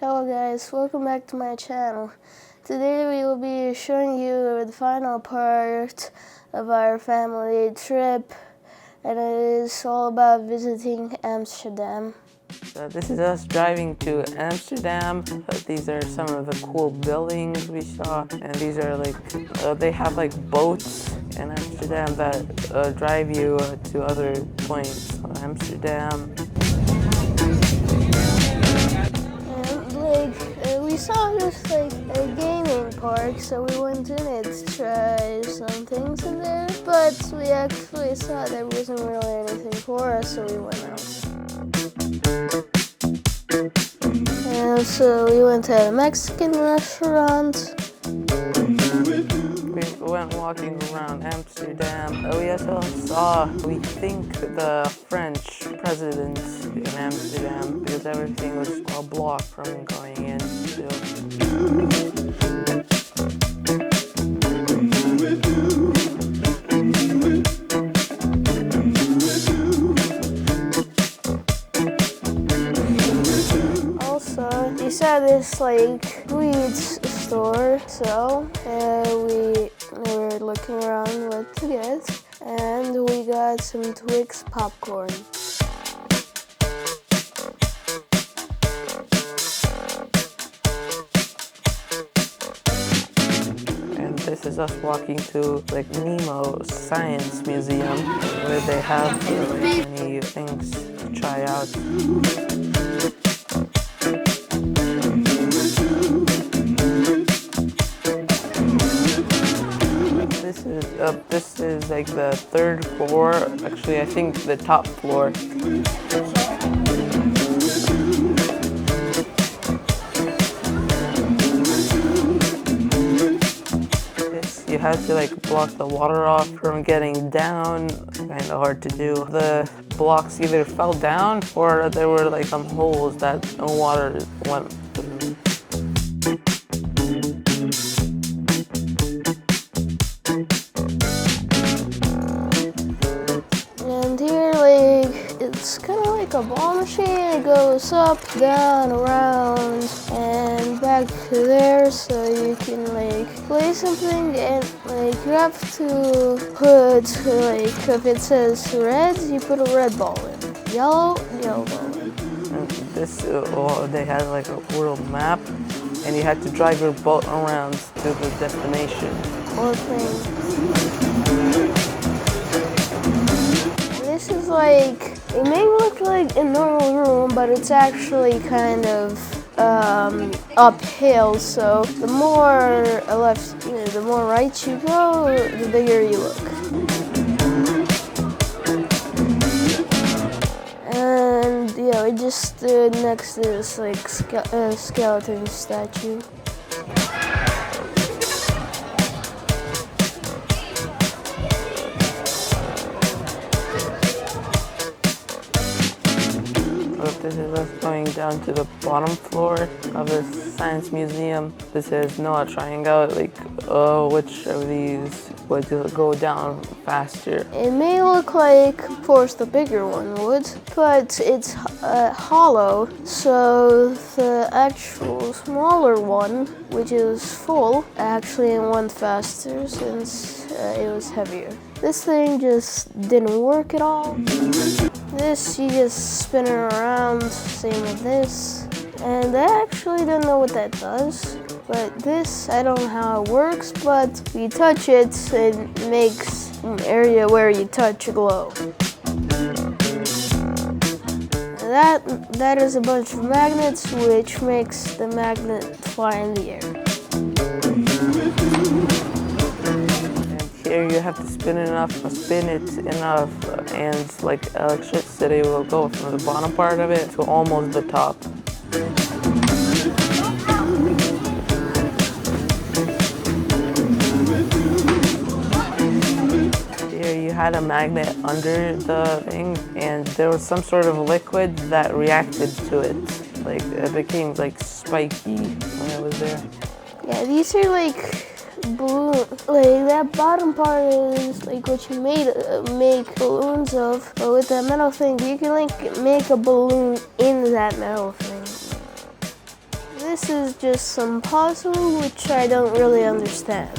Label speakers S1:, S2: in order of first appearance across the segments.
S1: Hello guys, welcome back to my channel. Today we will be showing you the final part of our family trip, and it is all about visiting Amsterdam.
S2: So this is us driving to Amsterdam. These are some of the cool buildings we saw, and these are they have like boats in Amsterdam that drive you to other points of Amsterdam.
S1: And we saw just a gaming park, so we went in it to try some things in there, but we actually saw there wasn't really anything for us, so we went out. And so we went to a Mexican restaurant.
S2: We went walking around Amsterdam. We also saw, we think, the French president in Amsterdam, because everything was a block from going in.
S1: We saw this sweets store, so we were looking around what to get, and we got some Twix popcorn.
S2: And this is us walking to Nemo Science Museum, where they have many things to try out. This is like the third floor. Actually, I think the top floor. You had to block the water off from getting down. Kind of hard to do. The blocks either fell down or there were some holes that water went through.
S1: And here, it's kind of like a ball machine. It goes up, down, around, and back to there, so you can play something, and you have to put if it says red, you put a red ball in. Yellow ball in.
S2: And this they had a world map, and you had to drive your boat around to the destination.
S1: Or thing. This is it may look like a normal room, but it's actually kind of uphill, so the more left, the more right you go, the bigger you look. And we just stood next to this skeleton statue.
S2: This is us going down to the bottom floor of the Science Museum. This is Noah trying out which of these would go down faster.
S1: It may look like, of course, the bigger one would, but it's hollow, so the actual smaller one, which is full, actually went faster since it was heavier. This thing just didn't work at all. This, you just spin it around, same with this. And I actually don't know what that does, but this, I don't know how it works, but if you touch it, it makes an area where you touch glow. That is a bunch of magnets, which makes the magnet fly in the air.
S2: Here you have to spin it enough, and electricity will go from the bottom part of it to almost the top. Here you had a magnet under the thing, and there was some sort of liquid that reacted to it. It became spiky when it was there.
S1: Yeah, these are balloon, that bottom part is what you make balloons of, but with that metal thing you can make a balloon in that metal thing. this is just some puzzle which I don't really understand.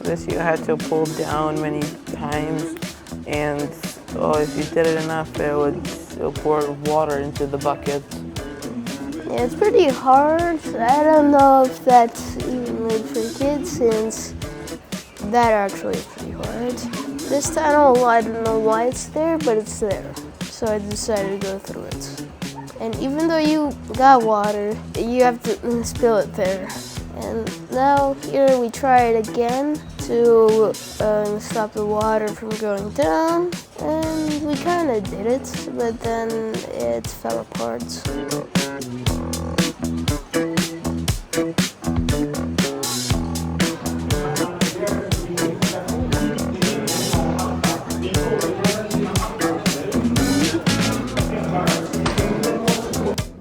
S2: This you had to pull down many times, and if you did it enough, it would pour water into the bucket.
S1: Yeah, it's pretty hard. I don't know if that's even made for kids, since that actually is pretty hard. This tunnel, I don't know why it's there, but it's there. So I decided to go through it. And even though you got water, you have to spill it there. And now here we try it again to stop the water from going down. And we kind of did it, but then it fell apart.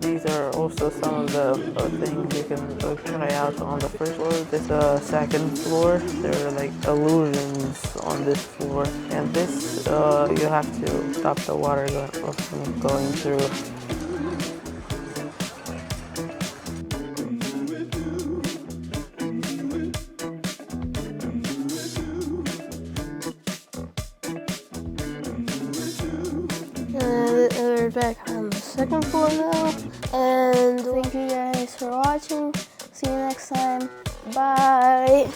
S2: These are also some of the things you can try out on the first floor. This second floor, there are like illusions on this floor, and this you have to stop the water from going through.
S1: We're back on the second floor now, and thank you guys for watching. See you next time. Bye.